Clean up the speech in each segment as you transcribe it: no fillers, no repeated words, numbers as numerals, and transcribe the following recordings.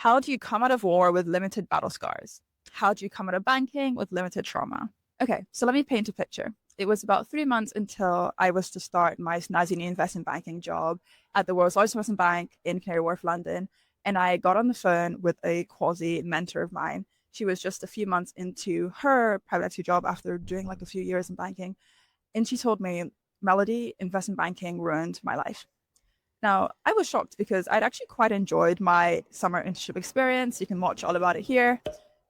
How do you come out of war with limited battle scars? How do you come out of banking with limited trauma? Okay, so let me paint a picture. It was about 3 months until I was to start my snazzy new investment banking job at the world's largest investment bank in Canary Wharf, London. And I got on the phone with a quasi mentor of mine. She was just a few months into her private equity job after doing like a few years in banking. And she told me, Melody, investment banking ruined my life. Now, I was shocked because I'd actually quite enjoyed my summer internship experience. You can watch all about it here.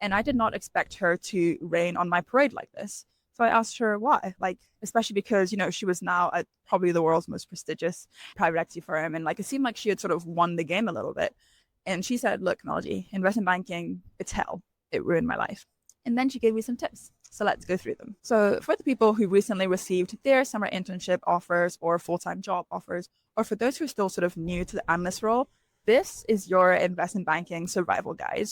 And I did not expect her to rain on my parade like this. So I asked her why, like, especially because, she was now at probably the world's most prestigious private equity firm. And like, it seemed like she had sort of won the game a little bit. And she said, look, Melody, investment banking, it's hell. It ruined my life. And then she gave me some tips. So let's go through them. So for the people who recently received their summer internship offers or full-time job offers, or for those who are still sort of new to the analyst role, this is your investment banking survival guide.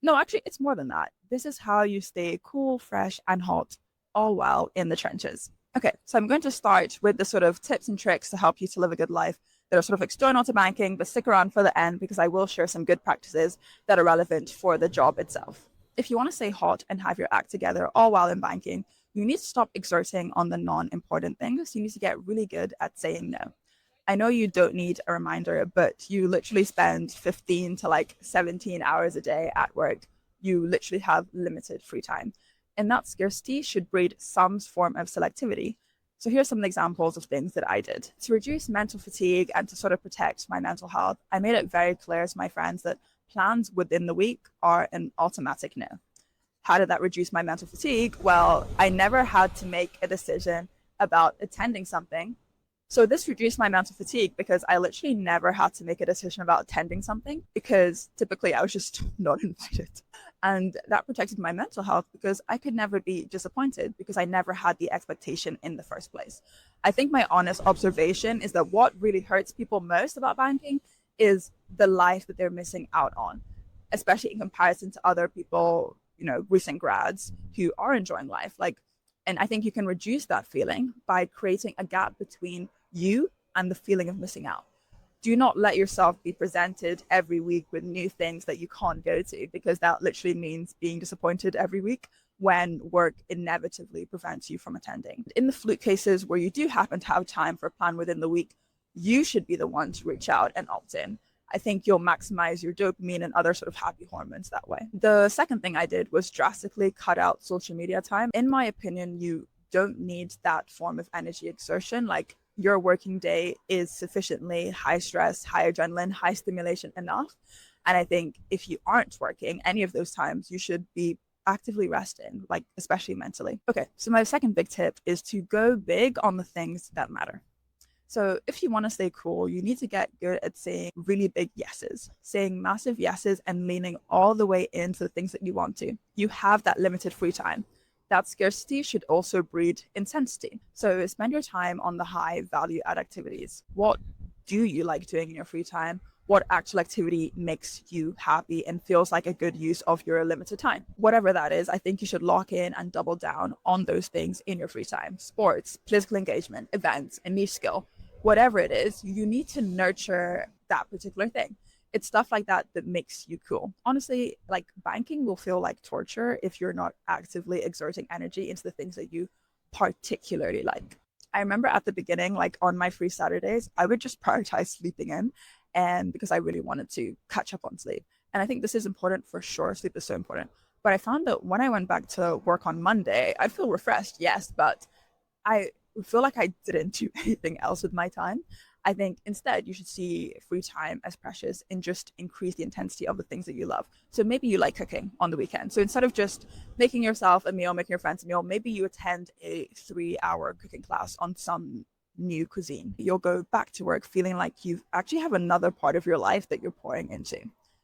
No, actually, it's more than that. This is how you stay cool, fresh, and hot, all while in the trenches. Okay, so I'm going to start with the sort of tips and tricks to help you to live a good life that are sort of external to banking, but stick around for the end because I will share some good practices that are relevant for the job itself. If you want to stay hot and have your act together all while in banking, you need to stop exerting on the non-important things. You need to get really good at saying no. I know you don't need a reminder, but you literally spend 15 to like 17 hours a day at work. You literally have limited free time. And that scarcity should breed some form of selectivity. So here's some examples of things that I did. To reduce mental fatigue and to sort of protect my mental health, I made it very clear to my friends that plans within the week are an automatic no. How did that reduce my mental fatigue? Well, I never had to make a decision about attending something. So this reduced my mental fatigue because I literally never had to make a decision about attending something because typically I was just not invited. And that protected my mental health because I could never be disappointed because I never had the expectation in the first place. I think my honest observation is that what really hurts people most about banking is the life that they're missing out on, especially in comparison to other people, recent grads who are enjoying life. And I think you can reduce that feeling by creating a gap between you and the feeling of missing out. Do not let yourself be presented every week with new things that you can't go to, because that literally means being disappointed every week when work inevitably prevents you from attending. In the fluke cases where you do happen to have time for a plan within the week, you should be the one to reach out and opt in. I think you'll maximize your dopamine and other sort of happy hormones that way. The second thing I did was drastically cut out social media time. In my opinion, you don't need that form of energy exertion. Like, your working day is sufficiently high stress, high adrenaline, high stimulation enough. And I think if you aren't working any of those times, you should be actively resting, like especially mentally. Okay, so my second big tip is to go big on the things that matter. So if you want to stay cool, you need to get good at saying really big yeses, saying massive yeses and leaning all the way into the things that you want to. You have that limited free time. That scarcity should also breed intensity. So spend your time on the high value add activities. What do you like doing in your free time? What actual activity makes you happy and feels like a good use of your limited time? Whatever that is, I think you should lock in and double down on those things in your free time. Sports, political engagement, events, a niche skill, whatever it is, you need to nurture that particular thing. It's stuff like that that makes you cool. Honestly, like, banking will feel like torture if you're not actively exerting energy into the things that you particularly like. I remember at the beginning, like on my free Saturdays, I would just prioritize sleeping in, and because I really wanted to catch up on sleep. And I think this is important for sure. Sleep is so important. But I found that when I went back to work on Monday, I feel refreshed, yes, but I feel like I didn't do anything else with my time. I think instead you should see free time as precious and just increase the intensity of the things that you love. So maybe you like cooking on the weekend. So instead of just making yourself a meal, making your friends a meal, maybe you attend a 3-hour cooking class on some new cuisine. You'll go back to work feeling like you actually have another part of your life that you're pouring into.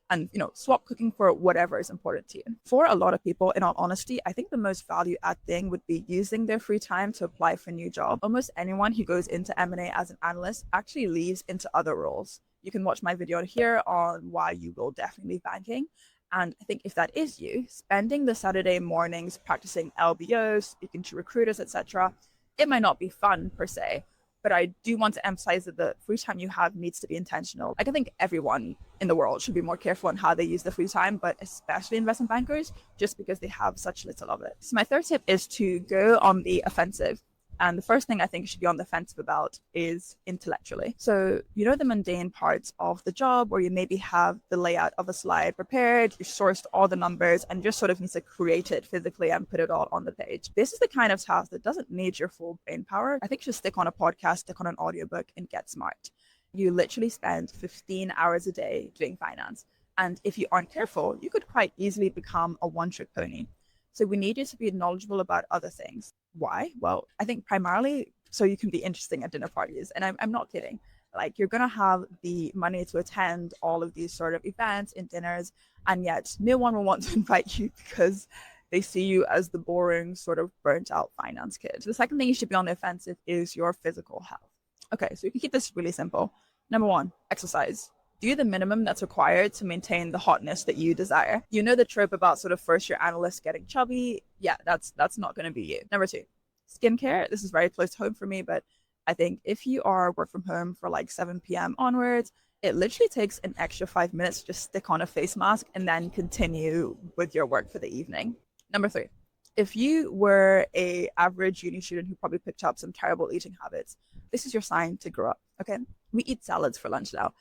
And, swap cooking for whatever is important to you. For a lot of people, in all honesty, I think the most value add thing would be using their free time to apply for a new job. Almost anyone who goes into M&A as an analyst actually leaves into other roles. You can watch my video here on why you will definitely leave banking. And I think if that is you, spending the Saturday mornings practicing LBOs, speaking to recruiters, etc., it might not be fun per se, But I do want to emphasize that the free time you have needs to be intentional. Like I think everyone in the world should be more careful on how they use the free time, but especially investment bankers, just because they have such little of it. So my third tip is to go on the offensive. And the first thing I think you should be on the offensive about is intellectually. So, you know, the mundane parts of the job where you maybe have the layout of a slide prepared, you sourced all the numbers and just sort of needs to create it physically and put it all on the page. This is the kind of task that doesn't need your full brain power. I think you should stick on a podcast, stick on an audiobook and get smart. You literally spend 15 hours a day doing finance. And if you aren't careful, you could quite easily become a one-trick pony. So we need you to be knowledgeable about other things. Why? Well, I think primarily so you can be interesting at dinner parties. And I'm not kidding. Like you're going to have the money to attend all of these sort of events and dinners. And yet no one will want to invite you because they see you as the boring sort of burnt out finance kid. So the second thing you should be on the offensive is your physical health. Okay, so you can keep this really simple. Number one, exercise. Do the minimum that's required to maintain the hotness that you desire. You know the trope about sort of first year analysts getting chubby. Yeah, that's not going to be you. Number two, skincare. This is very close to home for me, but I think if you are work from home for like 7 p.m. onwards, it literally takes an extra 5 minutes to just stick on a face mask and then continue with your work for the evening. Number three, if you were a average uni student who probably picked up some terrible eating habits, this is your sign to grow up. Okay, we eat salads for lunch now.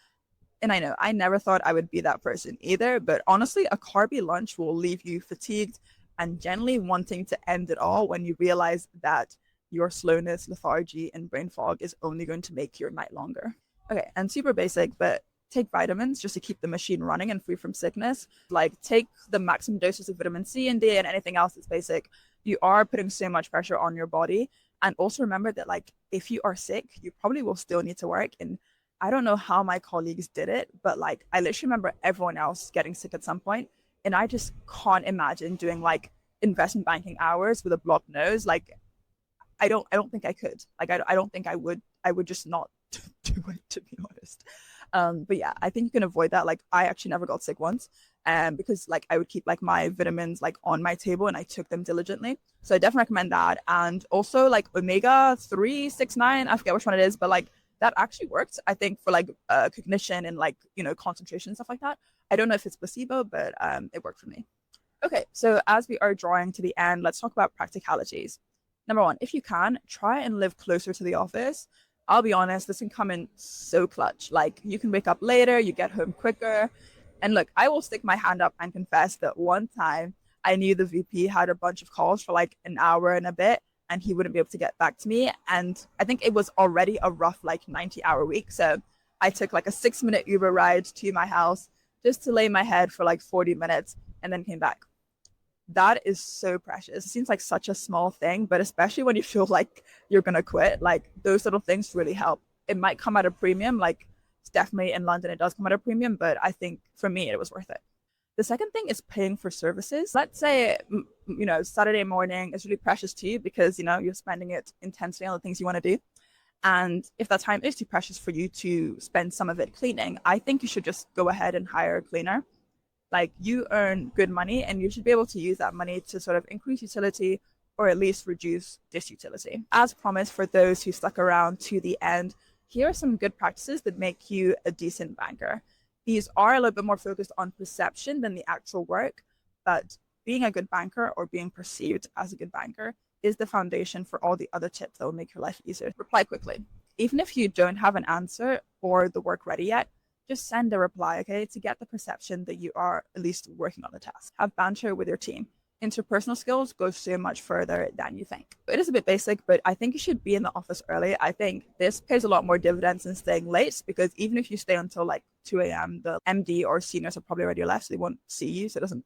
And I know I never thought I would be that person either, but honestly, a carby lunch will leave you fatigued and generally wanting to end it all when you realize that your slowness, lethargy, and brain fog is only going to make your night longer. Okay, and super basic, but take vitamins just to keep the machine running and free from sickness. Like take the maximum doses of vitamin C and D and anything else that's basic. You are putting so much pressure on your body. And also remember that like if you are sick, you probably will still need to work. And I don't know how my colleagues did it, but like I literally remember everyone else getting sick at some point, and I just can't imagine doing like investment banking hours with a blocked nose. Like I don't think I could. Like I don't think I would. I would just not do it, to be honest. But yeah, I think you can avoid that. Like I actually never got sick once, because like I would keep like my vitamins like on my table and I took them diligently. So I definitely recommend that. And also like omega-369, I forget which one it is, but like that actually worked, I think, for like cognition and like, you know, concentration and stuff like that. I don't know if it's placebo, but it worked for me. Okay, so as we are drawing to the end, let's talk about practicalities. Number one, if you can, try and live closer to the office. I'll be honest, this can come in so clutch. Like you can wake up later, you get home quicker. And look, I will stick my hand up and confess that one time I knew the VP had a bunch of calls for like an hour and a bit, and he wouldn't be able to get back to me. And I think it was already a rough like 90-hour week. So I took like a 6-minute Uber ride to my house just to lay my head for like 40 minutes and then came back. That is so precious. It seems like such a small thing, but especially when you feel like you're going to quit, like those little things really help. It might come at a premium, like it's definitely in London, it does come at a premium, but I think for me, it was worth it. The second thing is paying for services. Let's say, you know, Saturday morning is really precious to you because, you know, you're spending it intensely on the things you want to do. And if that time is too precious for you to spend some of it cleaning, I think you should just go ahead and hire a cleaner. Like you earn good money and you should be able to use that money to sort of increase utility or at least reduce disutility. As promised, for those who stuck around to the end, here are some good practices that make you a decent banker. These are a little bit more focused on perception than the actual work, but being a good banker or being perceived as a good banker is the foundation for all the other tips that will make your life easier. Reply quickly. Even if you don't have an answer or the work ready yet, just send a reply, okay, to get the perception that you are at least working on the task. Have banter with your team. Interpersonal skills go so much further than you think. It is a bit basic, but I think you should be in the office early. I think this pays a lot more dividends than staying late, because even if you stay until like 2 a.m., the MD or seniors are probably already left, so they won't see you, so it doesn't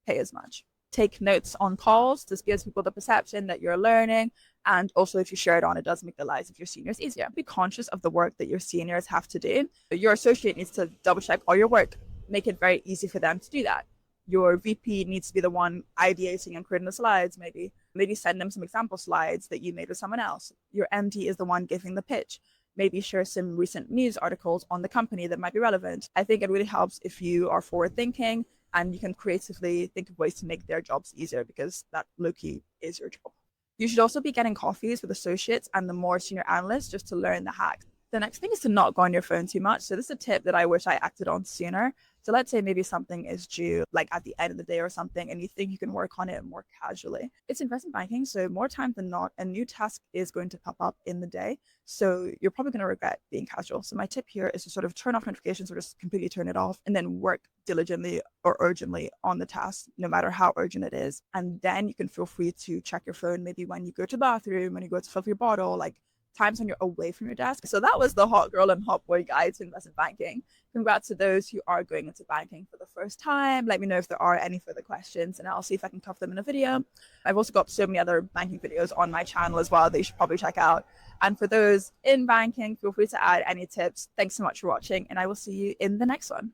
pay as much. Take notes on calls. This gives people the perception that you're learning. And also, if you share it on, it does make the lives of your seniors easier. Be conscious of the work that your seniors have to do. Your associate needs to double check all your work. Make it very easy for them to do that. Your VP needs to be the one ideating and creating the slides, maybe send them some example slides that you made with someone else. Your MD is the one giving the pitch. Maybe share some recent news articles on the company that might be relevant. I think it really helps if you are forward thinking and you can creatively think of ways to make their jobs easier, because that low-key is your job. You should also be getting coffees with associates and the more senior analysts just to learn the hacks. The next thing is to not go on your phone too much. So this is a tip that I wish I acted on sooner. So let's say maybe something is due like at the end of the day or something, and you think you can work on it more casually. It's investment banking, so more time than not, a new task is going to pop up in the day. So you're probably going to regret being casual. So my tip here is to sort of turn off notifications or just completely turn it off and then work diligently or urgently on the task, no matter how urgent it is. And then you can feel free to check your phone maybe when you go to the bathroom, when you go to fill up your bottle, like times when you're away from your desk. So that was the hot girl and hot boy guide to investment banking. Congrats to those who are going into banking for the first time. Let me know if there are any further questions and I'll see if I can cover them in a video. I've also got so many other banking videos on my channel as well that you should probably check out. And for those in banking, feel free to add any tips. Thanks so much for watching and I will see you in the next one.